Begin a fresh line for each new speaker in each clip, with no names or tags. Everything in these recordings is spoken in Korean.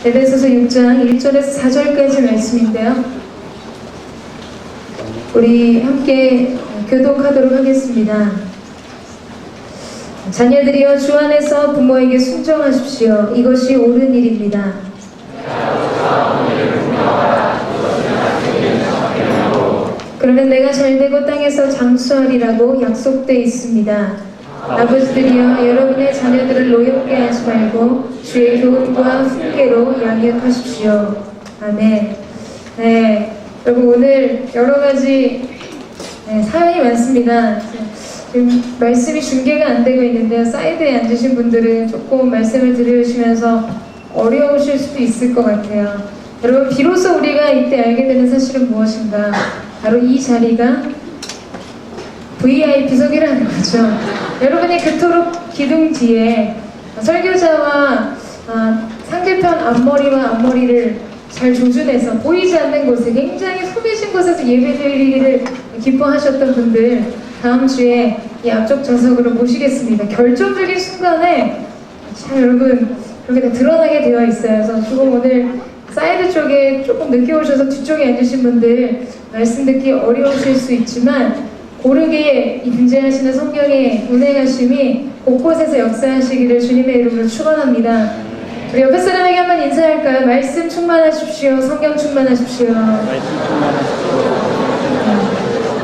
에베소서 6장 1절에서 4절까지 말씀인데요. 우리 함께 교독하도록 하겠습니다. 자녀들이여 주 안에서 부모에게 순종하십시오. 이것이 옳은 일입니다. 그러면 내가 잘되고 땅에서 장수하리라고 약속되어 있습니다. 아버지들이여 여러분의 자녀들을 노엽게 하지 말고 주의 교훈과 훈계로 양육하십시오. 아멘. 네, 여러분 오늘 여러 가지 사연이 많습니다. 지금 말씀이 중계가 안 되고 있는데요. 사이드에 앉으신 분들은 조금 말씀을 들으시면서 어려우실 수도 있을 것 같아요. 여러분 비로소 우리가 이때 알게 되는 사실은 무엇인가? 바로 이 자리가 VIP석이라는 거죠. 여러분이 그토록 기둥 뒤에 설교자와 상대편 앞머리와 앞머리를 잘 조준해서 보이지 않는 곳에 굉장히 소매진 곳에서 예배드리기를 기뻐하셨던 분들 다음 주에 이 앞쪽 좌석으로 모시겠습니다. 결정적인 순간에 참 여러분 그렇게 다 드러나게 되어 있어요. 그래서 조금 오늘 사이드 쪽에 조금 늦게 오셔서 뒤쪽에 앉으신 분들 말씀 듣기 어려우실 수 있지만 고르게 임재하시는 성령의 운행하심이 곳곳에서 역사하시기를 주님의 이름으로 축원합니다. 우리 옆에 사람에게 한번 인사할까요? 말씀 충만하십시오. 성경 충만하십시오.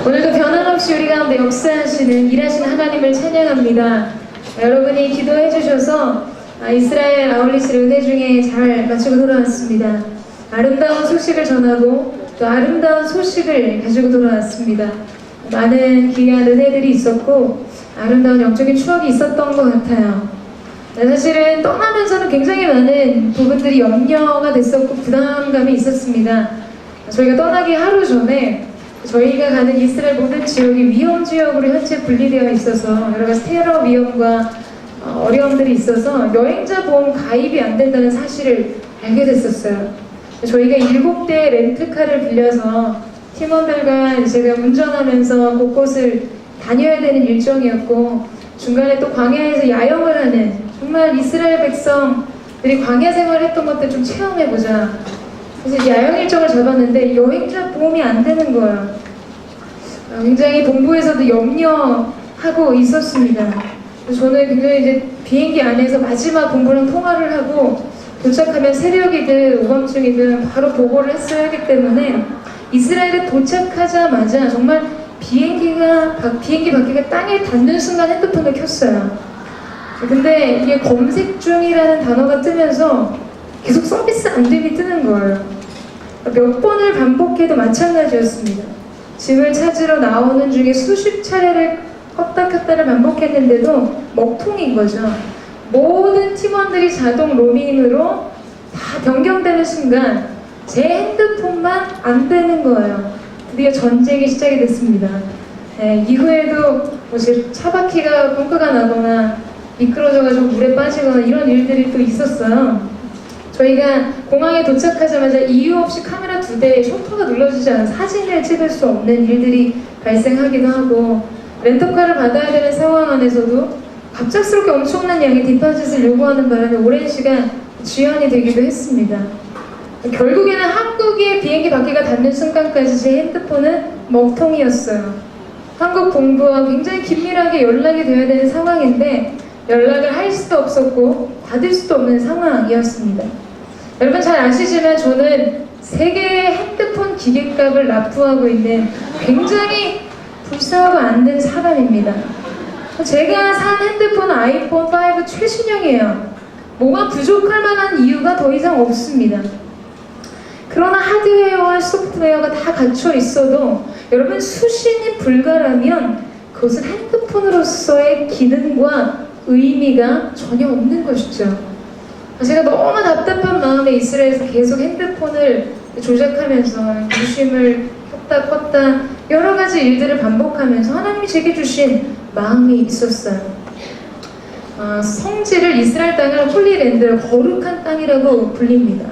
오늘도 변함없이 우리 가운데 역사하시는 일하시는 하나님을 찬양합니다. 여러분이 기도해 주셔서 이스라엘 아울리스 은혜 중에 잘 마치고 돌아왔습니다. 아름다운 소식을 전하고 또 아름다운 소식을 가지고 돌아왔습니다. 많은 귀한 은혜들이 있었고 아름다운 영적인 추억이 있었던 것 같아요. 사실은 떠나면서는 굉장히 많은 부분들이 염려가 됐었고 부담감이 있었습니다. 저희가 떠나기 하루 전에 저희가 가는 이스라엘 모든 지역이 위험 지역으로 현재 분리되어 있어서 여러 가지 테러 위험과 어려움들이 있어서 여행자 보험 가입이 안 된다는 사실을 알게 됐었어요. 저희가 7대의 렌트카를 빌려서 팀원들과 제가 운전하면서 곳곳을 다녀야 되는 일정이었고 중간에 또 광야에서 야영을 하는 정말 이스라엘 백성들이 광야 생활을 했던 것들 좀 체험해보자. 그래서 야영 일정을 잡았는데 여행자 보험이 안 되는 거예요. 굉장히 본부에서도 염려하고 있었습니다. 저는 굉장히 이제 비행기 안에서 마지막 본부랑 통화를 하고 도착하면 새벽이든 오밤중이든 바로 보고를 했어야 하기 때문에 이스라엘에 도착하자마자 정말 비행기 바퀴가 땅에 닿는 순간 핸드폰을 켰어요. 근데 이게 검색 중이라는 단어가 뜨면서 계속 서비스 안 됨이 뜨는 거예요. 몇 번을 반복해도 마찬가지였습니다. 짐을 찾으러 나오는 중에 수십 차례를 껐다 켰다를 반복했는데도 먹통인 거죠. 모든 팀원들이 자동 로밍으로 다 변경되는 순간 제 핸드폰만 안 되는 거예요. 드디어 전쟁이 시작이 됐습니다. 이후에도 제 차바퀴가 펑크가 나거나 미끄러져가지고 물에 빠지거나 이런 일들이 또 있었어요. 저희가 공항에 도착하자마자 이유 없이 카메라 2대에 셔터가 눌러지지 않아 사진을 찍을 수 없는 일들이 발생하기도 하고 렌터카를 받아야 되는 상황 안에서도 갑작스럽게 엄청난 양의 디파짓을 요구하는 바람에 오랜 시간 지연이 되기도 했습니다. 결국에는 한국의 비행기 바퀴가 닿는 순간까지 제 핸드폰은 먹통이었어요. 한국 본부와 굉장히 긴밀하게 연락이 되어야 되는 상황인데 연락을 할 수도 없었고 받을 수도 없는 상황이었습니다. 여러분 잘 아시지만 저는 세계의 핸드폰 기계값을 납부하고 있는 굉장히 불쌍하고 안 된 사람입니다. 제가 산 핸드폰은 아이폰 5 최신형이에요. 뭐가 부족할 만한 이유가 더 이상 없습니다. 그러나 하드웨어와 소프트웨어가 다 갖춰 있어도 여러분 수신이 불가라면 그것은 핸드폰으로서의 기능과 의미가 전혀 없는 것이죠. 제가 너무 답답한 마음에 이스라엘에서 계속 핸드폰을 조작하면서 유심을 켰다 껐다 여러 가지 일들을 반복하면서 하나님이 제게 주신 마음이 있었어요. 성지를 이스라엘 땅을 홀리랜드, 거룩한 땅이라고 불립니다.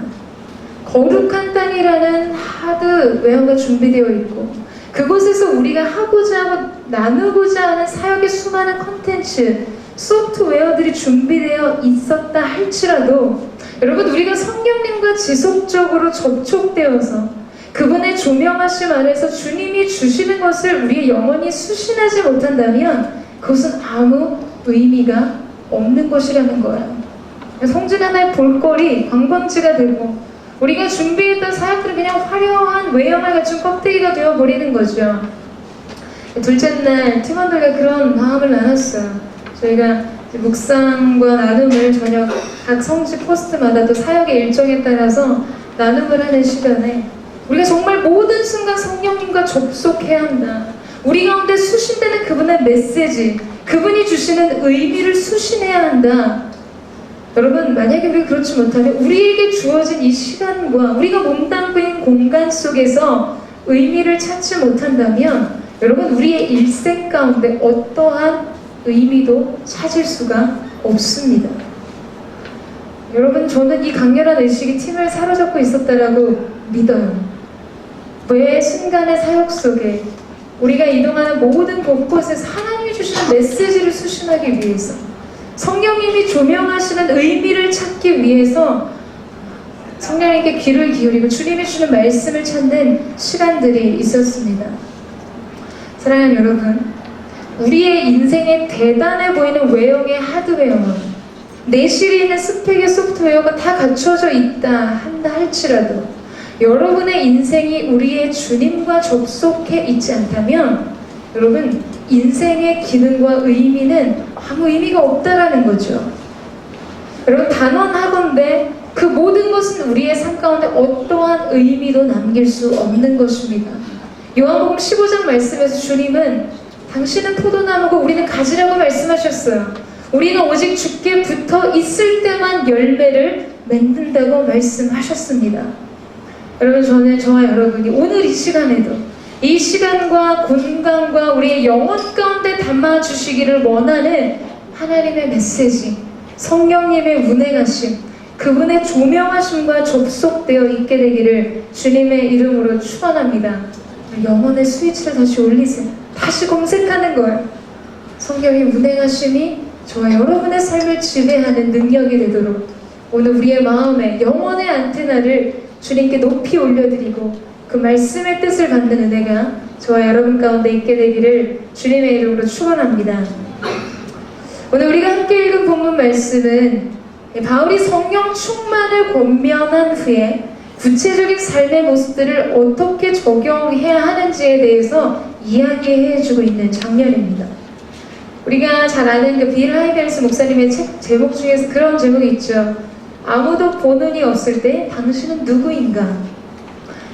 거룩한 땅이라는 하드웨어가 준비되어 있고 그곳에서 우리가 하고자 하고 나누고자 하는 사역의 수많은 컨텐츠, 소프트웨어들이 준비되어 있었다 할지라도 여러분, 우리가 성령님과 지속적으로 접촉되어서 그분의 조명하심 아래서 주님이 주시는 것을 우리의 영혼이 수신하지 못한다면 그것은 아무 의미가 없는 것이라는 거예요. 성전 하나의 볼거리, 관광지가 되고 우리가 준비했던 사역들은 그냥 화려한 외형을 갖춘 껍데기가 되어버리는 거죠. 둘째 날 팀원들과 그런 마음을 나눴어요. 저희가 묵상과 나눔을 저녁 각 성지 포스트마다 또 사역의 일정에 따라서 나눔을 하는 시간에 우리가 정말 모든 순간 성령님과 접속해야 한다. 우리 가운데 수신되는 그분의 메시지, 그분이 주시는 의미를 수신해야 한다. 여러분, 만약에 우리가 그렇지 못하면 우리에게 주어진 이 시간과 우리가 몸담고 있는 공간 속에서 의미를 찾지 못한다면 여러분, 우리의 일생 가운데 어떠한 의미도 찾을 수가 없습니다. 여러분, 저는 이 강렬한 의식이 팀을 사로잡고 있었다라고 믿어요. 매 순간의 사역 속에 우리가 이동하는 모든 곳곳에서 하나님이 주시는 메시지를 수신하기 위해서, 성령님이 조명하시는 의미를 찾기 위해서 성령님께 귀를 기울이고 주님이 주시는 말씀을 찾는 시간들이 있었습니다. 사랑하는 여러분, 우리의 인생에 대단해 보이는 외형의 하드웨어는 내실에 있는 스펙의 소프트웨어가 다 갖춰져 있다 한다 할지라도 여러분의 인생이 우리의 주님과 접속해 있지 않다면 여러분, 인생의 기능과 의미는 아무 의미가 없다라는 거죠. 여러분, 단언하건대 그 모든 것은 우리의 삶 가운데 어떠한 의미도 남길 수 없는 것입니다. 요한복음 15장 말씀에서 주님은 당신은 포도나무고 우리는 가지라고 말씀하셨어요. 우리는 오직 주께 붙어 있을 때만 열매를 맺는다고 말씀하셨습니다. 여러분, 저는 저와 여러분이 오늘 이 시간에도 이 시간과 공간과 우리의 영혼 가운데 담아주시기를 원하는 하나님의 메시지, 성령님의 운행하심, 그분의 조명하심과 접속되어 있게 되기를 주님의 이름으로 축원합니다. 영혼의 스위치를 다시 올리세요. 다시 검색하는 거예요. 성령의 운행하심이 저와 여러분의 삶을 지배하는 능력이 되도록 오늘 우리의 마음에 영혼의 안테나를 주님께 높이 올려드리고 그 말씀의 뜻을 받는 은혜가 저와 여러분 가운데 있게 되기를 주님의 이름으로 축원합니다. 오늘 우리가 함께 읽은 본문 말씀은 바울이 성령 충만을 권면한 후에 구체적인 삶의 모습들을 어떻게 적용해야 하는지에 대해서 이야기해주고 있는 장면입니다. 우리가 잘 아는 그 빌 하이벨스 목사님의 책 제목 중에서 그런 제목이 있죠. 아무도 보는이 없을 때 당신은 누구인가?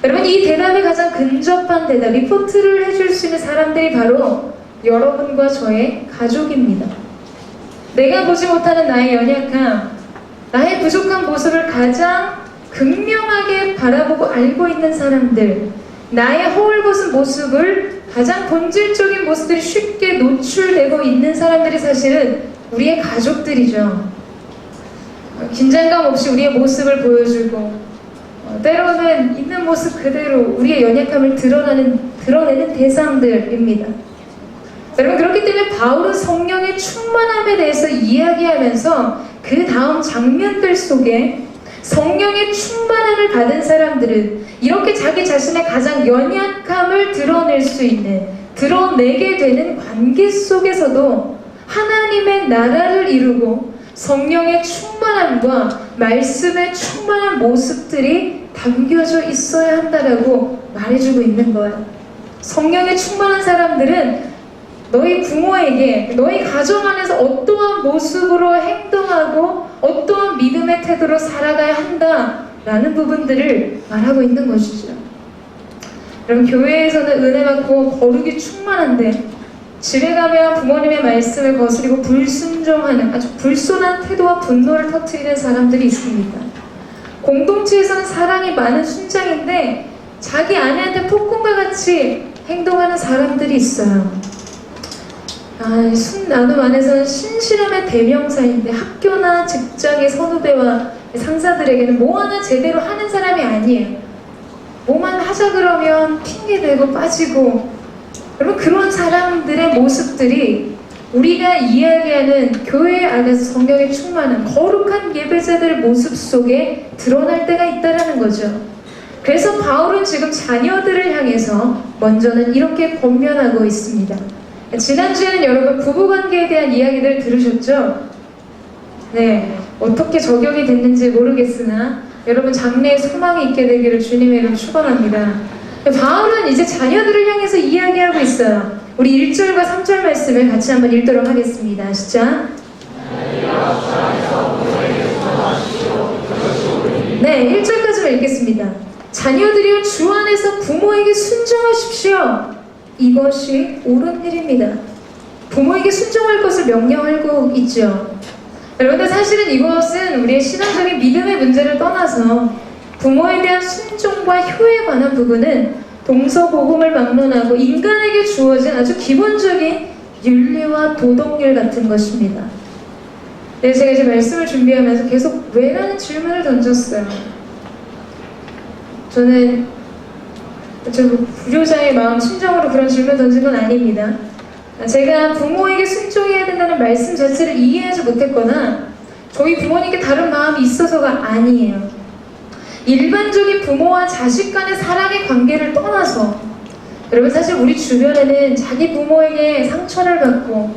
여러분, 이 대답에 가장 근접한 대답, 리포트를 해줄 수 있는 사람들이 바로 여러분과 저의 가족입니다. 내가 보지 못하는 나의 연약함, 나의 부족한 모습을 가장 극명하게 바라보고 알고 있는 사람들, 나의 허울벗은 모습을 가장 본질적인 모습들이 쉽게 노출되고 있는 사람들이 사실은 우리의 가족들이죠. 긴장감 없이 우리의 모습을 보여주고 때로는 있는 모습 그대로 우리의 연약함을 드러내는 대상들입니다. 여러분, 그렇기 때문에 바울은 성령의 충만함에 대해서 이야기하면서 그 다음 장면들 속에 성령의 충만함을 받은 사람들은 이렇게 자기 자신의 가장 연약함을 드러낼 수 있는, 드러내게 되는 관계 속에서도 하나님의 나라를 이루고 성령의 충만함과 말씀의 충만한 모습들이 담겨져 있어야 한다라고 말해주고 있는 거예요. 성령의 충만한 사람들은 너희 부모에게, 너희 가정 안에서 어떠한 모습으로 행동하고 어떠한 믿음의 태도로 살아가야 한다라는 부분들을 말하고 있는 것이죠. 여러분, 교회에서는 은혜 받고 거룩이 충만한데 집에 가면 부모님의 말씀을 거스리고 불순종하는 아주 불손한 태도와 분노를 터뜨리는 사람들이 있습니다. 공동체에서는 사랑이 많은 순장인데 자기 아내한테 폭군과 같이 행동하는 사람들이 있어요. 나눔 안에서는 신실함의 대명사인데 학교나 직장의 선후배와 상사들에게는 뭐 하나 제대로 하는 사람이 아니에요. 뭐만 하자 그러면 핑계대고 빠지고, 여러분, 그런 사람들의 모습들이 우리가 이야기하는 교회 안에서 성령에 충만한 거룩한 예배자들의 모습 속에 드러날 때가 있다는 거죠. 그래서 바울은 지금 자녀들을 향해서 먼저는 이렇게 권면하고 있습니다. 지난주에는 여러분 부부관계에 대한 이야기들 들으셨죠? 네, 어떻게 적용이 됐는지 모르겠으나 여러분 장래에 소망이 있게 되기를 주님의 이름으로 축원합니다. 바울은 이제 자녀들을 향해서 이야기하고 있어요. 우리 1절과 3절 말씀을 같이 한번 읽도록 하겠습니다. 시작. 네, 1절까지만 읽겠습니다. 자녀들이여 주 안에서 부모에게 순종하십시오. 이것이 옳은 일입니다. 부모에게 순종할 것을 명령하고 있죠. 여러분들 사실은 이것은 우리의 신앙적인 믿음의 문제를 떠나서 부모에 대한 순종과 효에 관한 부분은 동서고금을 막론하고 인간에게 주어진 아주 기본적인 윤리와 도덕률 같은 것입니다. 네, 제가 이제 말씀을 준비하면서 계속 왜라는 질문을 던졌어요. 저는 불효자의 마음 심정으로 그런 질문 던진 건 아닙니다. 제가 부모에게 순종해야 된다는 말씀 자체를 이해하지 못했거나 저희 부모님께 다른 마음이 있어서가 아니에요. 일반적인 부모와 자식 간의 사랑의 관계를 떠나서 여러분 사실 우리 주변에는 자기 부모에게 상처를 받고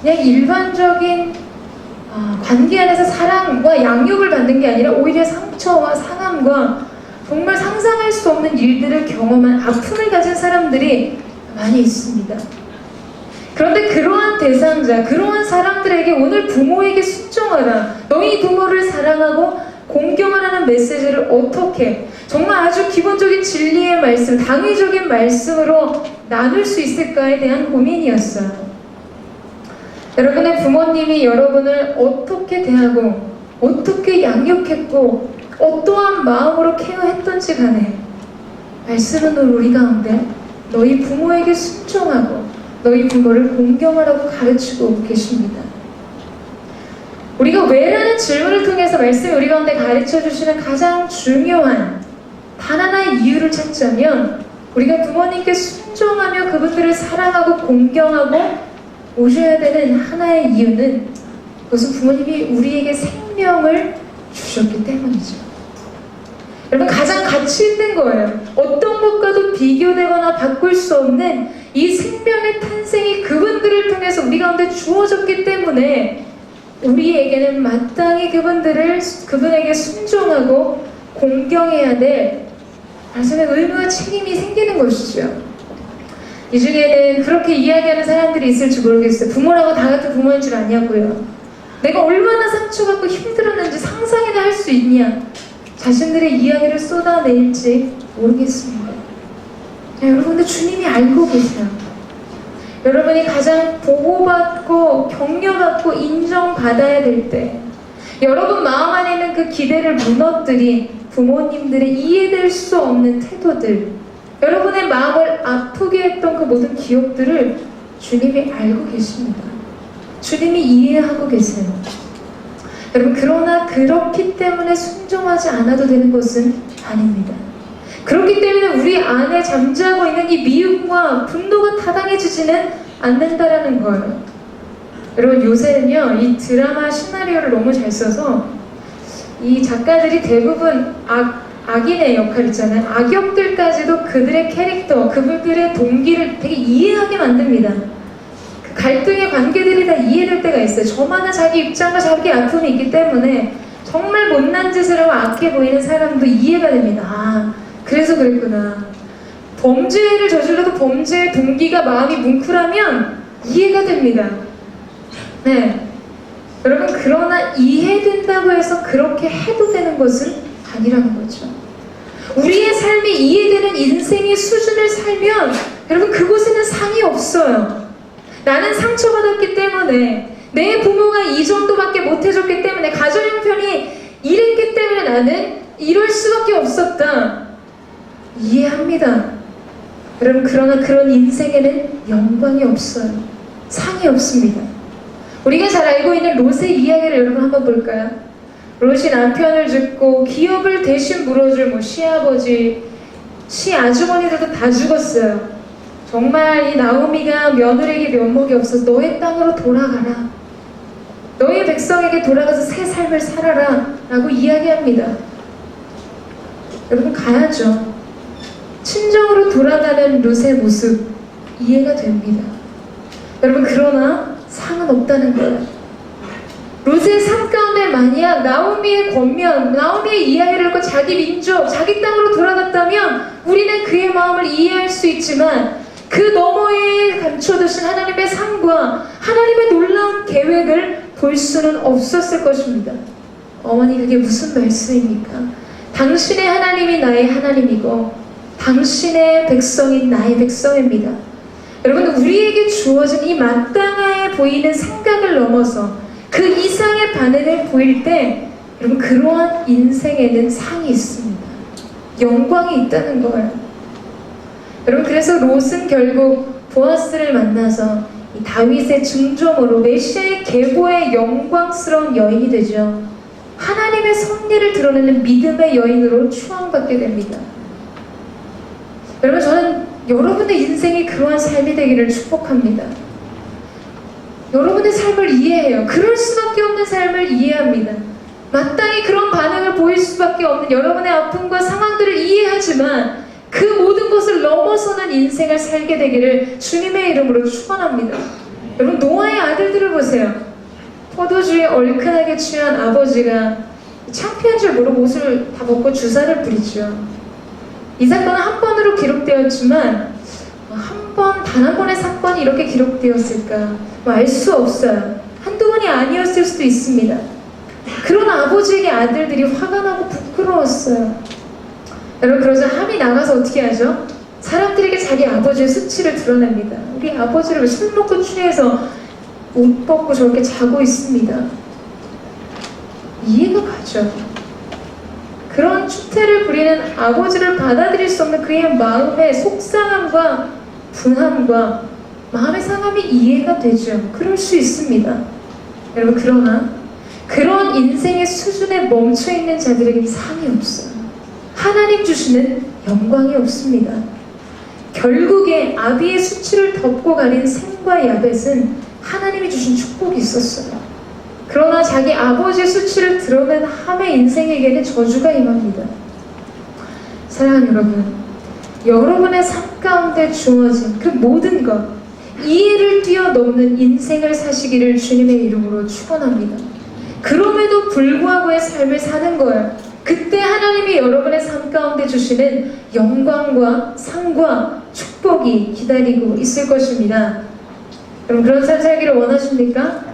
그냥 일반적인 관계 안에서 사랑과 양육을 받는 게 아니라 오히려 상처와 상함과 정말 상상할 수 없는 일들을 경험한 아픔을 가진 사람들이 많이 있습니다. 그런데 그러한 대상자, 그러한 사람들에게 오늘 부모에게 순종하라, 너희 부모를 사랑하고 공경하라는 메시지를 어떻게 정말 아주 기본적인 진리의 말씀, 당위적인 말씀으로 나눌 수 있을까에 대한 고민이었어요. 여러분의 부모님이 여러분을 어떻게 대하고 어떻게 양육했고 어떠한 마음으로 케어했던지 간에 말씀은 우리 가운데 너희 부모에게 순종하고 너희 부모를 공경하라고 가르치고 계십니다. 우리가 왜라는 질문을 통해서 말씀이 우리 가운데 가르쳐 주시는 가장 중요한 단 하나의 이유를 찾자면 우리가 부모님께 순종하며 그분들을 사랑하고 공경하고 오셔야 되는 하나의 이유는 그것은 부모님이 우리에게 생명을 주셨기 때문이죠. 여러분 가장 가치 있는 거예요. 어떤 것과도 비교되거나 바꿀 수 없는 이 생명의 탄생이 그분들을 통해서 우리 가운데 주어졌기 때문에 우리에게는 마땅히 그분에게 순종하고 공경해야 될 말씀의 의무와 책임이 생기는 것이죠. 이 중에는 그렇게 이야기하는 사람들이 있을지 모르겠어요. 부모라고 다 같은 부모인 줄 아냐고요. 내가 얼마나 상처받고 힘들었는지 상상이나 할 수 있냐. 자신들의 이야기를 쏟아낼지 모르겠습니다. 여러분들 주님이 알고 계세요. 여러분이 가장 보호받고 격려받고 인정받아야 될 때 여러분 마음 안에 있는 그 기대를 무너뜨린 부모님들의 이해될 수 없는 태도들, 여러분의 마음을 아프게 했던 그 모든 기억들을 주님이 알고 계십니다. 주님이 이해하고 계세요. 여러분 그러나 그렇기 때문에 순종하지 않아도 되는 것은 아닙니다. 그렇기 때문에 우리 안에 잠자고 있는 이 미움과 분노가 타당해지지는 않는다라는 거예요. 여러분 요새는요 이 드라마 시나리오를 너무 잘 써서 이 작가들이 대부분 악인의 역할 있잖아요. 악역들까지도 그들의 캐릭터, 그분들의 동기를 되게 이해하게 만듭니다. 그 갈등의 관계들이 다 이해될 때가 있어요. 저마다 자기 입장과 자기 아픔이 있기 때문에 정말 못난 짓을 하고 악해 보이는 사람도 이해가 됩니다. 아, 그래서 그랬구나. 범죄를 저질러도 범죄의 동기가 마음이 뭉클하면 이해가 됩니다. 네. 여러분 그러나 이해된다고 해서 그렇게 해도 되는 것은 아니라는 거죠. 우리의 삶이 이해되는 인생의 수준을 살면 여러분 그곳에는 상이 없어요. 나는 상처받았기 때문에 내 부모가 이 정도밖에 못해줬기 때문에 가정 형편이 이랬기 때문에 나는 이럴 수밖에 없었다. 이해합니다. 여러분 그러나 그런 인생에는 영광이 없어요. 상이 없습니다. 우리가 잘 알고 있는 롯의 이야기를 여러분 한번 볼까요? 롯이 남편을 죽고 기업을 대신 물어줄 시아버지, 시아주머니들도 다 죽었어요. 정말 이 나오미가 며느리에게 면목이 없어서 너의 땅으로 돌아가라. 너의 백성에게 돌아가서 새 삶을 살아라 라고 이야기합니다. 여러분 가야죠. 친정으로 돌아가는 룻의 모습 이해가 됩니다. 여러분 그러나 상은 없다는 거예요. 룻의 삶 가운데 만약 나오미의 권면, 나오미의 이야기를 듣고 자기 민족, 자기 땅으로 돌아갔다면 우리는 그의 마음을 이해할 수 있지만 그 너머에 감춰두신 하나님의 상과 하나님의 놀라운 계획을 볼 수는 없었을 것입니다. 어머니 그게 무슨 말씀입니까? 당신의 하나님이 나의 하나님이고 당신의 백성이 나의 백성입니다. 여러분 우리에게 주어진 이 마땅해 보이는 생각을 넘어서 그 이상의 반응을 보일 때 여러분 그러한 인생에는 상이 있습니다. 영광이 있다는 거예요. 여러분 그래서 롯은 결국 보아스를 만나서 이 다윗의 증조모로 메시아의 계보의 영광스러운 여인이 되죠. 하나님의 섭리를 드러내는 믿음의 여인으로 추앙받게 됩니다. 여러분 저는 여러분의 인생이 그러한 삶이 되기를 축복합니다. 여러분의 삶을 이해해요. 그럴 수밖에 없는 삶을 이해합니다. 마땅히 그런 반응을 보일 수밖에 없는 여러분의 아픔과 상황들을 이해하지만 그 모든 것을 넘어서는 인생을 살게 되기를 주님의 이름으로 축원합니다. 여러분 노아의 아들들을 보세요. 포도주에 얼큰하게 취한 아버지가 창피한 줄 모르고 옷을 다 벗고 주사를 부리죠. 이 사건은 한 번으로 기록되었지만 단 한 번의 사건이 이렇게 기록되었을까 알 수 없어요. 한두 번이 아니었을 수도 있습니다. 그런 아버지에게 아들들이 화가 나고 부끄러웠어요. 여러분 그러자 함이 나가서 어떻게 하죠? 사람들에게 자기 아버지의 수치를 드러냅니다. 우리 아버지를 술 먹고 취해서 옷 벗고 저렇게 자고 있습니다. 이해가 가죠. 그런 추태를 부리는 아버지를 받아들일 수 없는 그의 마음의 속상함과 분함과 마음의 상함이 이해가 되죠. 그럴 수 있습니다. 여러분 그러나 그런 인생의 수준에 멈춰있는 자들에게 상이 없어요. 하나님 주시는 영광이 없습니다. 결국에 아비의 수치를 덮고 가린 셈과 야벳은 하나님이 주신 축복이 있었어요. 그러나 자기 아버지의 수치를 드러낸 함의 인생에게는 저주가 임합니다. 사랑하는 여러분, 여러분의 삶 가운데 주어진 그 모든 것, 이해를 뛰어넘는 인생을 사시기를 주님의 이름으로 축원합니다. 그럼에도 불구하고의 삶을 사는 거예요. 그때 하나님이 여러분의 삶 가운데 주시는 영광과 상과 축복이 기다리고 있을 것입니다. 여러분 그런 삶 살기를 원하십니까?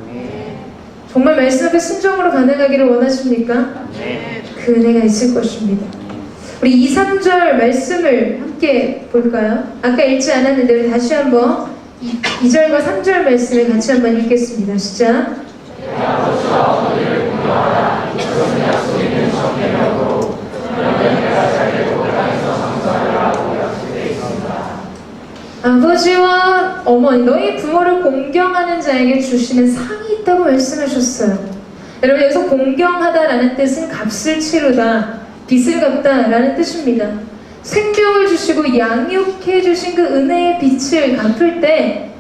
정말 말씀 앞에 순종으로 반응하기를 원하십니까? 그 은혜가 있을 것입니다. 우리 2, 3절 말씀을 함께 볼까요? 아까 읽지 않았는데 우리 다시 한번 2절과 3절 말씀을 같이 한번 읽겠습니다. 시작. 아버지와 어머니, 너희 부모를 공경하는 자에게 주시는 상이 있다고 말씀하셨어요. 여러분 여기서 공경하다라는 뜻은 값을 치르다, 빚을 갚다라는 뜻입니다. 생명을 주시고 양육해 주신 그 은혜의 빛을 갚을 때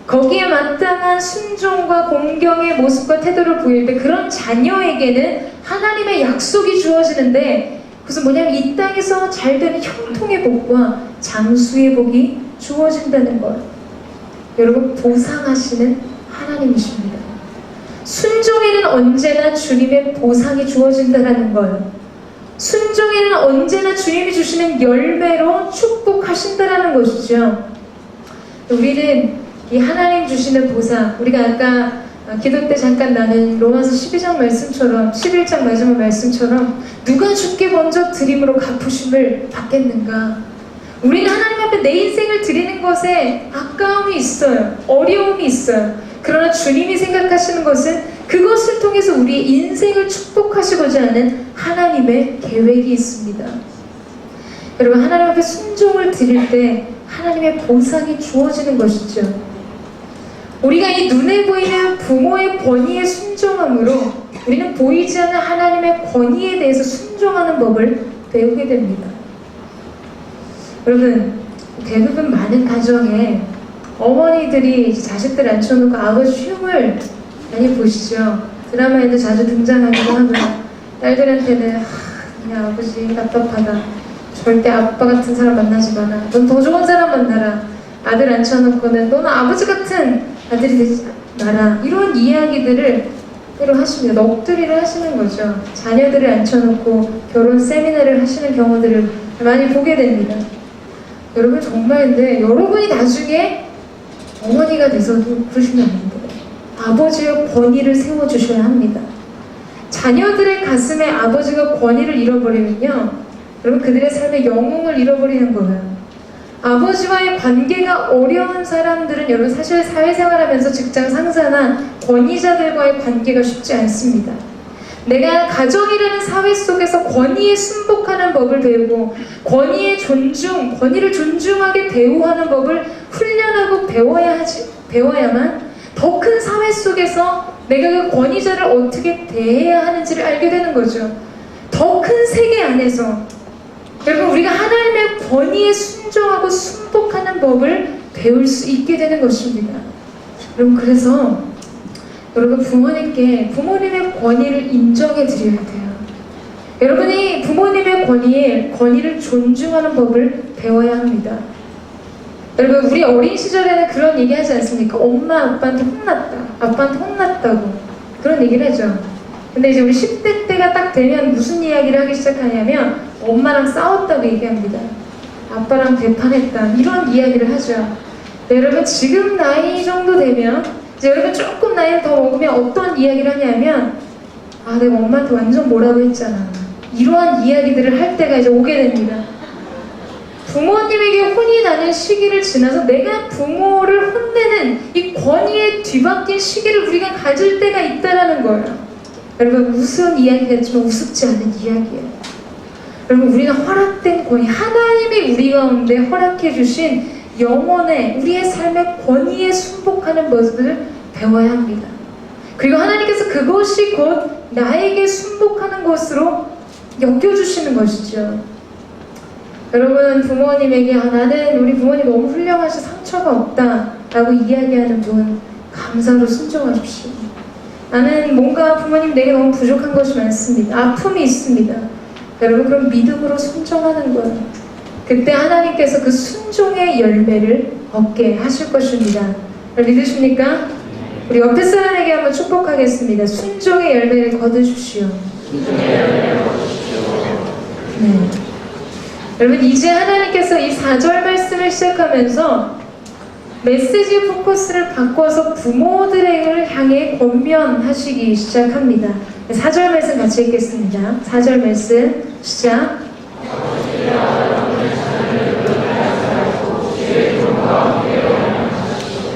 거기에 마땅한 순종과 공경의 모습과 태도를 보일 때 그런 자녀에게는 하나님의 약속이 주어지는데 그것은 뭐냐면 이 땅에서 잘 되는 형통의 복과 장수의 복이 주어진다는 것. 여러분 보상하시는 하나님이십니다. 순종에는 언제나 주님의 보상이 주어진다는 거예요. 순종에는 언제나 주님이 주시는 열매로 축복하신다는 것이죠. 우리는 이 하나님 주시는 보상, 우리가 아까 기도 때 잠깐 나눈 로마서 12장 말씀처럼 11장 마지막 말씀처럼 누가 주께 먼저 드림으로 갚으심을 받겠는가. 우리는 하나님 앞에 내 인생을 드리는 것에 아까움이 있어요. 어려움이 있어요. 그러나 주님이 생각하시는 것은 그것을 통해서 우리의 인생을 축복하시고자 하는 하나님의 계획이 있습니다. 여러분 하나님 앞에 순종을 드릴 때 하나님의 보상이 주어지는 것이죠. 우리가 이 눈에 보이는 부모의 권위에 순종함으로 우리는 보이지 않는 하나님의 권위에 대해서 순종하는 법을 배우게 됩니다. 여러분 대부분 많은 가정에 어머니들이 자식들 앉혀놓고 아버지 흉을 많이 보시죠. 드라마에도 자주 등장하기도 하고 딸들한테는 그냥 아버지 답답하다. 절대 아빠 같은 사람 만나지 마라. 넌 더 좋은 사람 만나라. 아들 앉혀놓고는 너는 아버지 같은 아들이 되지 마라. 이런 이야기들을 때로 하십니다. 넋두리를 하시는 거죠. 자녀들을 앉혀놓고 결혼 세미나를 하시는 경우들을 많이 보게 됩니다. 여러분 정말 근데 여러분이 나중에 어머니가 돼서도 그러시면 안 됩니다. 아버지의 권위를 세워주셔야 합니다. 자녀들의 가슴에 아버지가 권위를 잃어버리면요, 여러분 그들의 삶의 영웅을 잃어버리는 거예요. 아버지와의 관계가 어려운 사람들은 여러분 사실 사회생활하면서 직장 상사나 권위자들과의 관계가 쉽지 않습니다. 내가 가정이라는 사회 속에서 권위에 순복하는 법을 배우고 권위를 존중하게 대우하는 법을 훈련하고 배워야만 더 큰 사회 속에서 내가 그 권위자를 어떻게 대해야 하는지를 알게 되는 거죠. 더 큰 세계 안에서 여러분 우리가 하나님의 권위에 순종하고 순복하는 법을 배울 수 있게 되는 것입니다. 여러분 그래서 여러분 부모님께 부모님의 권위를 인정해 드려야 돼요. 여러분이 부모님의 권위를 존중하는 법을 배워야 합니다. 여러분 우리 어린 시절에는 그런 얘기 하지 않습니까? 엄마 아빠한테 혼났다. 아빠한테 혼났다고 그런 얘기를 하죠. 근데 이제 우리 10대 때가 딱 되면 무슨 이야기를 하기 시작하냐면 엄마랑 싸웠다고 얘기합니다. 아빠랑 대판했다. 이런 이야기를 하죠. 네, 여러분 지금 나이 정도 되면 이제 여러분 조금 나이를 더 먹으면 어떤 이야기를 하냐면 내가 엄마한테 완전 뭐라고 했잖아. 이러한 이야기들을 할 때가 이제 오게 됩니다. 부모님에게 혼이 나는 시기를 지나서 내가 부모를 혼내는 이 권위에 뒤바뀐 시기를 우리가 가질 때가 있다라는 거예요. 여러분 우스운 이야기 같지만 우습지 않은 이야기예요. 여러분 우리는 허락된 권위, 하나님이 우리 가운데 허락해 주신 영혼의 우리의 삶의 권위에 순복하는 모습을 배워야 합니다. 그리고 하나님께서 그것이 곧 나에게 순복하는 것으로 여겨주시는 것이죠. 여러분 부모님에게 나는 우리 부모님 너무 훌륭하셔 상처가 없다 라고 이야기하는 분 감사로 순종하십시오. 나는 뭔가 부모님 내게 너무 부족한 것이 많습니다. 아픔이 있습니다. 여러분 그럼 믿음으로 순종하는 거예요. 그때 하나님께서 그 순종의 열매를 얻게 하실 것입니다. 믿으십니까? 우리 옆에 사람에게 한번 축복하겠습니다. 순종의 열매를 거두십시오. 네. 여러분 이제 하나님께서 이 4절 말씀을 시작하면서 메시지 포커스를 바꿔서 부모들을 향해 권면하시기 시작합니다. 4절 말씀 같이 읽겠습니다. 4절 말씀 시작.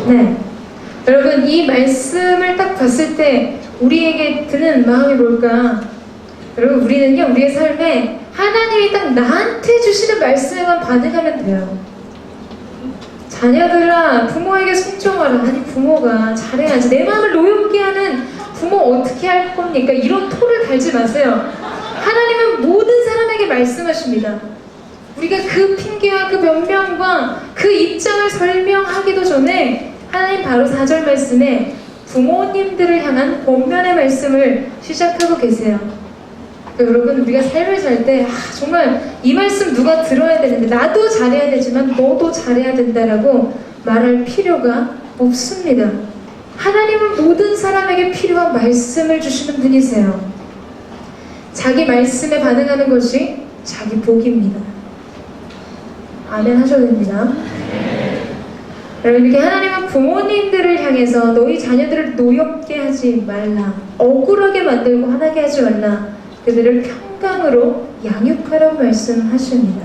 네, 여러분 이 말씀을 딱 봤을 때 우리에게 드는 마음이 뭘까? 여러분 우리는요 우리의 삶에 하나님이 딱 나한테 주시는 말씀에만 반응하면 돼요. 자녀들아 부모에게 순종하라. 아니 부모가 잘해야지. 내 마음을 노엽게 하는 부모 어떻게 할 겁니까? 이런 토를 달지 마세요. 하나님은 모든 사람에게 말씀하십니다. 우리가 그 핑계와 그 변명과 그 입장을 설명하기도 전에 하나님 바로 4절 말씀에 부모님들을 향한 권면의 말씀을 시작하고 계세요. 여러분 우리가 삶을 살 때 정말 이 말씀 누가 들어야 되는데 나도 잘해야 되지만 너도 잘해야 된다라고 말할 필요가 없습니다. 하나님은 모든 사람에게 필요한 말씀을 주시는 분이세요. 자기 말씀에 반응하는 것이 자기 복입니다. 아멘 하셔야 됩니다. 여러분 이렇게 하나님은 부모님들을 향해서 너희 자녀들을 노엽게 하지 말라. 억울하게 만들고 화나게 하지 말라. 그들을 평강으로 양육하라고 말씀하십니다.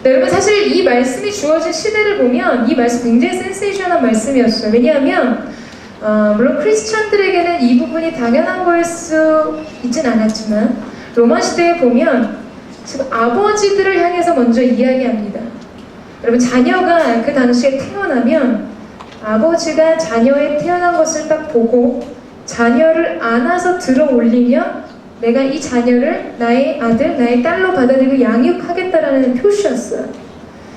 네, 여러분 사실 이 말씀이 주어진 시대를 보면 이 말씀 굉장히 센세이션한 말씀이었어요. 왜냐하면 물론 크리스찬들에게는 이 부분이 당연한 거일 수 있진 않았지만 로마 시대에 보면 지금 아버지들을 향해서 먼저 이야기합니다. 여러분 자녀가 그 당시에 태어나면 아버지가 자녀의 태어난 것을 딱 보고 자녀를 안아서 들어 올리며 내가 이 자녀를 나의 아들, 나의 딸로 받아들이고 양육하겠다라는 표시였어요.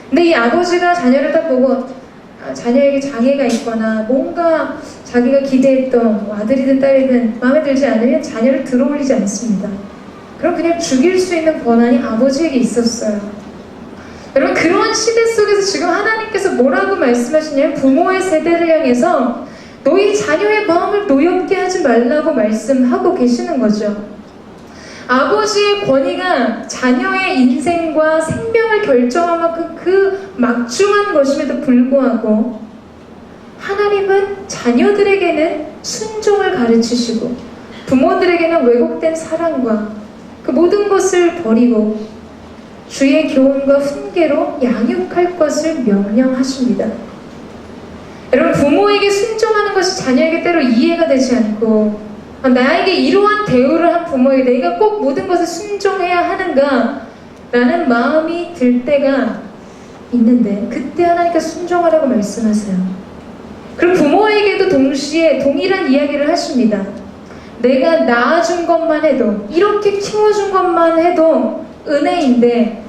근데 이 아버지가 자녀를 딱 보고 자녀에게 장애가 있거나 뭔가 자기가 기대했던 뭐 아들이든 딸이든 마음에 들지 않으면 자녀를 들어올리지 않습니다. 그럼 그냥 죽일 수 있는 권한이 아버지에게 있었어요. 여러분, 그런 시대 속에서 지금 하나님께서 뭐라고 말씀하시냐면 부모의 세대를 향해서 너희 자녀의 마음을 노엽게 하지 말라고 말씀하고 계시는 거죠. 아버지의 권위가 자녀의 인생과 생명을 결정할 만큼 그 막중한 것임에도 불구하고 하나님은 자녀들에게는 순종을 가르치시고 부모들에게는 왜곡된 사랑과 그 모든 것을 버리고 주의 교훈과 훈계로 양육할 것을 명령하십니다. 여러분, 부모에게 순종하는 것이 자녀에게 때로 이해가 되지 않고 나에게 이러한 대우를 한 부모에게 내가 꼭 모든 것을 순종해야 하는가 라는 마음이 들 때가 있는데 그때 하나님께서 순종하라고 말씀하세요. 그리고 부모에게도 동시에 동일한 이야기를 하십니다. 내가 낳아준 것만 해도 이렇게 키워준 것만 해도 은혜인데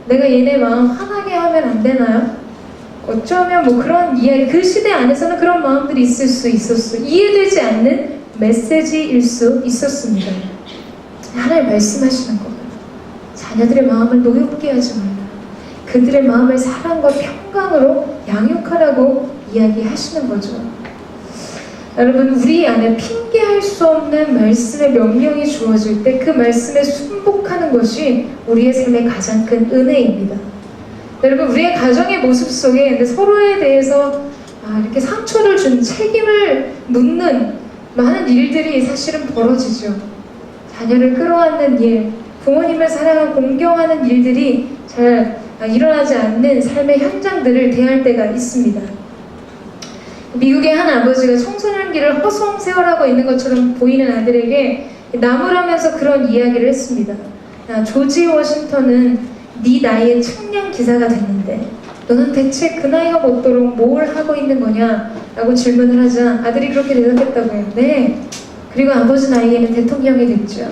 내가 얘네 마음 화나게 하면 안 되나요? 어쩌면 뭐 그런 이야기, 그 시대 안에서는 그런 마음들이 있을 수 있었어요. 이해되지 않는 메시지일 수 있었습니다. 하나님 말씀하시는 거예요. 자녀들의 마음을 노엽게 하지 말라. 그들의 마음을 사랑과 평강으로 양육하라고 이야기하시는 거죠. 여러분, 우리 안에 핑계할 수 없는 말씀의 명령이 주어질 때 그 말씀에 순복하는 것이 우리의 삶의 가장 큰 은혜입니다. 여러분, 우리의 가정의 모습 속에 서로에 대해서 이렇게 상처를 준 책임을 묻는 많은 일들이 사실은 벌어지죠. 자녀를 끌어안는 일, 부모님을 사랑하고 공경하는 일들이 잘 일어나지 않는 삶의 현장들을 대할 때가 있습니다. 미국의 한 아버지가 청소년기를 허송세월하고 있는 것처럼 보이는 아들에게 나무라면서 그런 이야기를 했습니다. 조지 워싱턴은 네 나이에 청년 기사가 됐는데 너는 대체 그 나이가 먹도록 뭘 하고 있는 거냐? 라고 질문을 하자 아들이 그렇게 대답했다고요. 네. 그리고 아버지 나이에는 대통령이 됐죠.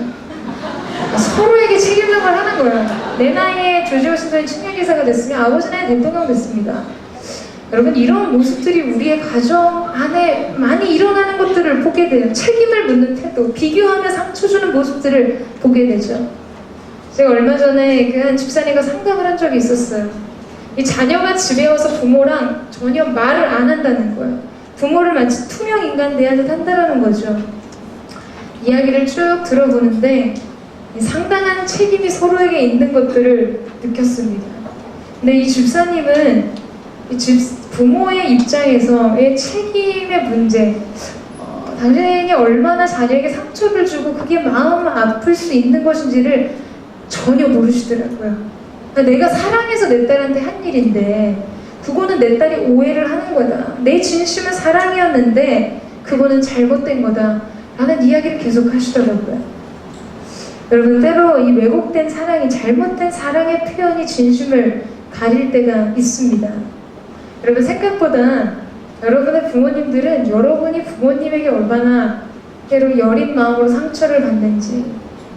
서로에게 책임을 하는 거예요. 내 나이에 조지 워싱턴이 청년 기사가 됐으면 아버지 나이에 대통령 됐습니다. 여러분, 이런 모습들이 우리의 가정 안에 많이 일어나는 것들을 보게 돼요. 책임을 묻는 태도, 비교하며 상처 주는 모습들을 보게 되죠. 제가 얼마 전에 그 한 집사님과 상담을 한 적이 있었어요. 이 자녀가 집에 와서 부모랑 전혀 말을 안 한다는 거예요. 부모를 마치 투명 인간 대하듯 한다는 거죠. 이야기를 쭉 들어보는데 상당한 책임이 서로에게 있는 것들을 느꼈습니다. 근데 이 집사님은 부모의 입장에서의 책임의 문제, 당신이 얼마나 자녀에게 상처를 주고 그게 마음 아플 수 있는 것인지를 전혀 모르시더라고요. 내가 사랑해서 내 딸한테 한 일인데 그거는 내 딸이 오해를 하는 거다. 내 진심은 사랑이었는데 그거는 잘못된 거다 라는 이야기를 계속 하시더라고요. 여러분, 때로 이 왜곡된 사랑이, 잘못된 사랑의 표현이 진심을 가릴 때가 있습니다. 여러분, 생각보다 여러분의 부모님들은 여러분이 부모님에게 얼마나 때로 여린 마음으로 상처를 받는지,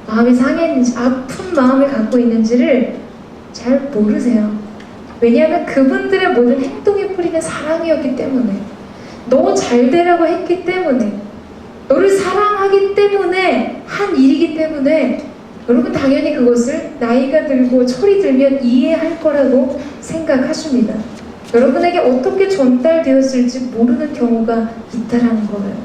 마음이 상했는지, 아픈 마음을 갖고 있는지를 잘 모르세요. 왜냐하면 그분들의 모든 행동이 뿌리는 사랑이었기 때문에, 너 잘 되라고 했기 때문에, 너를 사랑하기 때문에 한 일이기 때문에 여러분 당연히 그것을 나이가 들고 철이 들면 이해할 거라고 생각하십니다. 여러분에게 어떻게 전달되었을지 모르는 경우가 있다라는 거예요.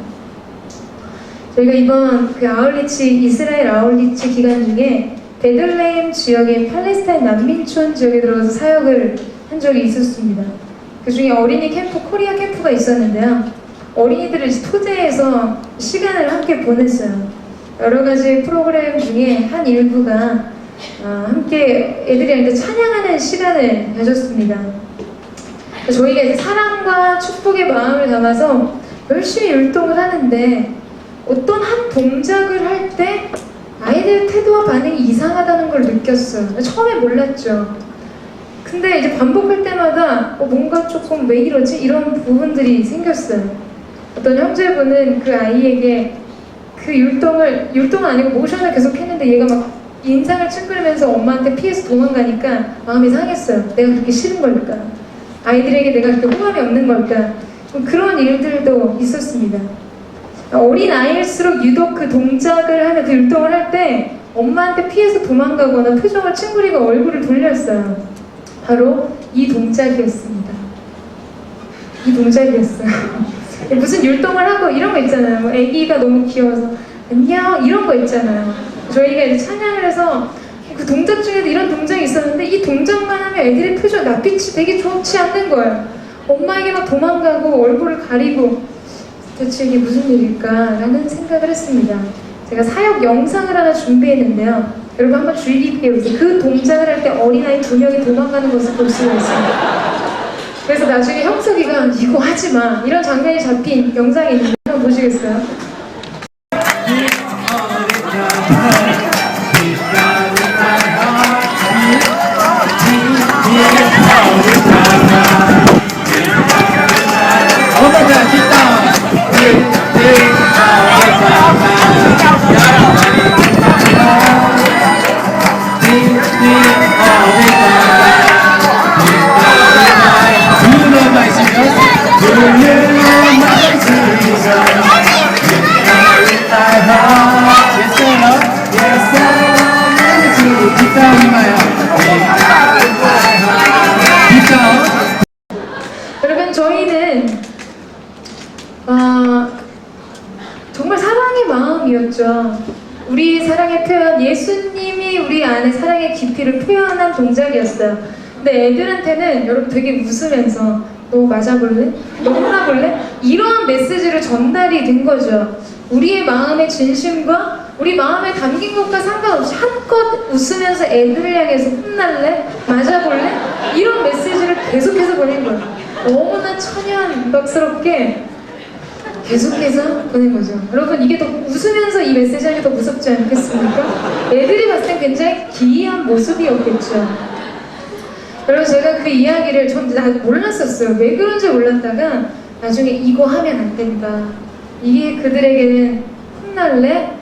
저희가 이번 그 아울리치, 이스라엘 아울리치 기간 중에 베들레헴 지역의 팔레스타인 난민촌 지역에 들어가서 사역을 한 적이 있었습니다. 그 중에 어린이 캠프, 코리아 캠프가 있었는데요. 어린이들을 토대에서 시간을 함께 보냈어요. 여러 가지 프로그램 중에 한 일부가 함께 애들이랑 이제 찬양하는 시간을 가졌습니다. 저희가 이제 사랑과 축복의 마음을 담아서 열심히 율동을 하는데 어떤 한 동작을 할 때 아이들 태도와 반응이 이상하다는 걸 느꼈어요. 처음에 몰랐죠. 근데 이제 반복할 때마다 뭔가 조금 왜 이러지? 이런 부분들이 생겼어요. 어떤 형제분은 그 아이에게 그 율동은 아니고 모션을 계속 했는데 얘가 막 인상을 찡그리면서 엄마한테 피해서 도망가니까 마음이 상했어요. 내가 그렇게 싫은 걸까? 아이들에게 내가 그렇게 호감이 없는 걸까? 그런 일들도 있었습니다. 어린 아이일수록 유독 그 동작을 하면, 그 율동을 할 때 엄마한테 피해서 도망가거나 표정을 찡그리고 얼굴을 돌렸어요. 바로 이 동작이었습니다. 이 동작이었어요. 무슨 율동을 하고 이런 거 있잖아요. 뭐 애기가 너무 귀여워서 안녕 이런 거 있잖아요. 저희가 이제 찬양을 해서 그 동작 중에도 이런 동작이 있었는데 이 동작만 하면 애들의 표정, 낯빛이 되게 좋지 않는 거예요. 엄마에게 막 도망가고 얼굴을 가리고 대체 이게 무슨 일일까 라는 생각을 했습니다. 제가 사역 영상을 하나 준비했는데요. 여러분 한번 주의 깊게 보세요. 그 동작을 할 때 어린아이 2명이 도망가는 것을 볼 수가 있습니다. 그래서 나중에 형석이가 이거 하지마 이런 장면이 잡힌 영상이 있는데 한번 보시겠어요? 여러분 저희는 정말 사랑의 마음이었죠. 우리 사랑의 표현, 예수님이 우리 안에 사랑의 깊이를 표현한 동작이었어요. 근데 애들한테는 여러분 되게 웃으면서 너 맞아볼래? 너 혼나볼래? 이러한 메시지를 전달이 된 거죠. 우리의 마음의 진심과 우리 마음에 담긴 것과 상관없이 한껏 웃으면서 애들을 향해서 혼날래? 맞아볼래? 이런 메시지를 계속해서 보낸 거예요. 너무나 천연덕스럽게 계속해서 보낸 거죠. 여러분 이게 더 웃으면서 이 메시지 하는 게 더 무섭지 않겠습니까? 애들이 봤을 땐 굉장히 기이한 모습이었겠죠. 여러분 제가 그 이야기를 전 몰랐었어요. 왜 그런지 몰랐다가 나중에 이거 하면 안 된다. 이게 그들에게는 혼날래?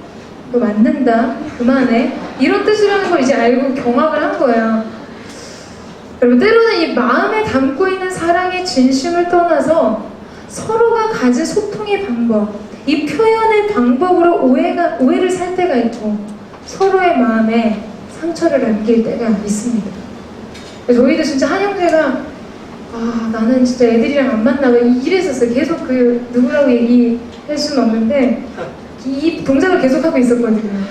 너 맞는다. 그만해. 이런 뜻이라는 걸 이제 알고 경악을 한 거예요. 여러분 때로는 이 마음에 담고 있는 사랑의 진심을 떠나서 서로가 가진 소통의 방법, 이 표현의 방법으로 오해를 살 때가 있고 서로의 마음에 상처를 남길 때가 있습니다. 저희도 진짜 한 형제가 나는 진짜 애들이랑 안 만나고 이랬었어요. 계속 그 누구라고 얘기할 수는 없는데 이 동작을 계속하고 있었거든요.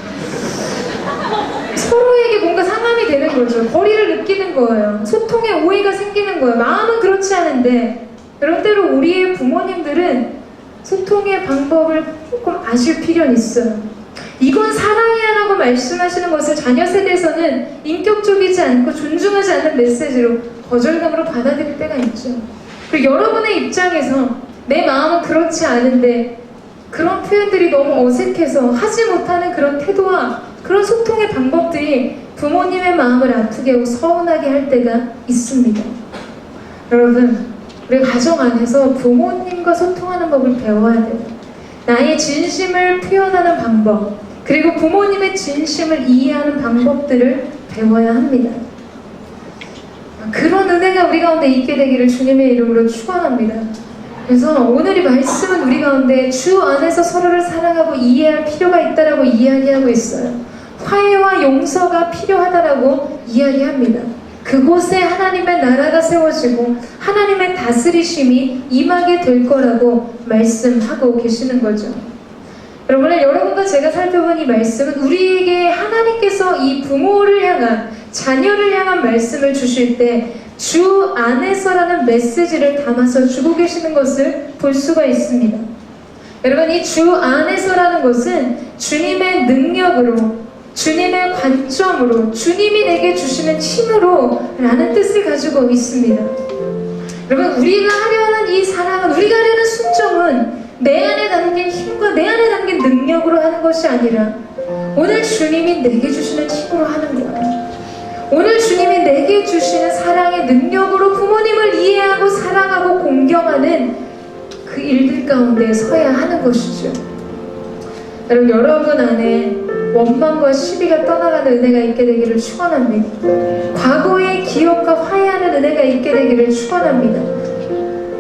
서로에게 뭔가 상함이 되는 거죠. 거리를 느끼는 거예요. 소통에 오해가 생기는 거예요. 마음은 그렇지 않은데 여러분 때로 우리의 부모님들은 소통의 방법을 조금 아실 필요는 있어요. 이건 사랑이야 라고 말씀하시는 것을 자녀 세대에서는 인격적이지 않고 존중하지 않는 메시지로 거절감으로 받아들일 때가 있죠. 그리고 여러분의 입장에서 내 마음은 그렇지 않은데 그런 표현들이 너무 어색해서 하지 못하는 그런 태도와 그런 소통의 방법들이 부모님의 마음을 아프게 하고 서운하게 할 때가 있습니다. 여러분 우리 가정 안에서 부모님과 소통하는 법을 배워야 돼요. 나의 진심을 표현하는 방법, 그리고 부모님의 진심을 이해하는 방법들을 배워야 합니다. 그런 은혜가 우리 가운데 있게 되기를 주님의 이름으로 축원합니다. 그래서 오늘의 말씀은 우리 가운데 주 안에서 서로를 사랑하고 이해할 필요가 있다라고 이야기하고 있어요. 화해와 용서가 필요하다라고 이야기합니다. 그곳에 하나님의 나라가 세워지고 하나님의 다스리심이 임하게 될 거라고 말씀하고 계시는 거죠. 여러분과 제가 살펴본 이 말씀은 우리에게 하나님께서 이 부모를 향한, 자녀를 향한 말씀을 주실 때 주 안에서라는 메시지를 담아서 주고 계시는 것을 볼 수가 있습니다. 여러분 이 주 안에서라는 것은 주님의 능력으로, 주님의 관점으로, 주님이 내게 주시는 힘으로 라는 뜻을 가지고 있습니다. 여러분 우리가 하려는 이 사랑은, 우리가 하려는 순종은 내 안에 담긴 힘과 내 안에 담긴 능력으로 하는 것이 아니라 오늘 주님이 내게 주시는 힘으로 하는 거예요. 오늘 주님이 내게 주시는 사랑의 능력으로 부모님을 이해하고 사랑하고 공경하는 그 일들 가운데 서야 하는 것이죠. 여러분 안에 원망과 시비가 떠나가는 은혜가 있게 되기를 축원합니다. 과거의 기억과 화해하는 은혜가 있게 되기를 축원합니다.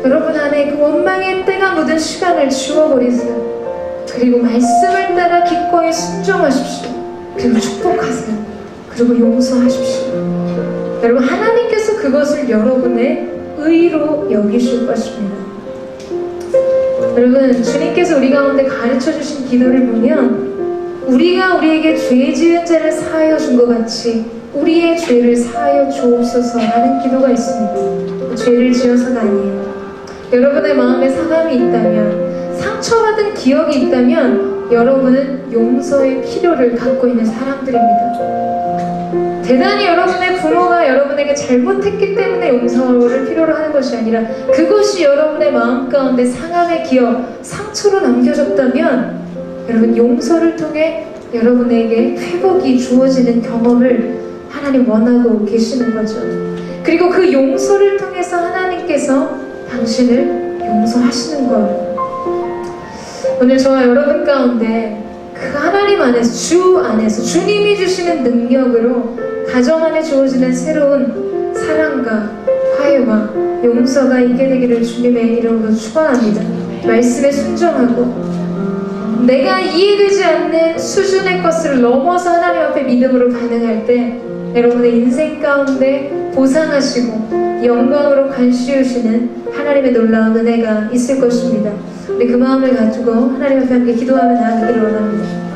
여러분 안에 그 원망의 때가 묻은 시간을 지워버리세요. 그리고 말씀을 따라 기꺼이 순종하십시오. 그리고 축복하세요. 그리고 용서하십시오. 여러분 하나님께서 그것을 여러분의 의로 여기실 것입니다. 여러분 주님께서 우리 가운데 가르쳐 주신 기도를 보면 우리가 우리에게 죄 지은 자를 사하여 준 것 같이 우리의 죄를 사하여 주옵소서 하는 기도가 있습니다. 죄를 지어서가 아니에요. 여러분의 마음에 상함이 있다면, 상처받은 기억이 있다면 여러분은 용서의 필요를 갖고 있는 사람들입니다. 대단히 여러분의 부모가 여러분에게 잘못했기 때문에 용서를 필요로 하는 것이 아니라 그것이 여러분의 마음 가운데 상함의 기억, 상처로 남겨졌다면 여러분 용서를 통해 여러분에게 회복이 주어지는 경험을 하나님 원하고 계시는 거죠. 그리고 그 용서를 통해서 하나님께서 당신을 용서하시는 거예요. 오늘 저와 여러분 가운데 그 하나님 안에서, 주 안에서 주님이 주시는 능력으로 가정 안에 주어지는 새로운 사랑과 화해와 용서가 있게 되기를 주님의 이름으로 축원합니다. 말씀에 순종하고 내가 이해되지 않는 수준의 것을 넘어서 하나님 앞에 믿음으로 반응할 때 여러분의 인생 가운데 보상하시고 영광으로 관씌우시는 하나님의 놀라운 은혜가 있을 것입니다. 우리 그 마음을 가지고 하나님 앞에 함께 기도하며 나아가기를 원합니다.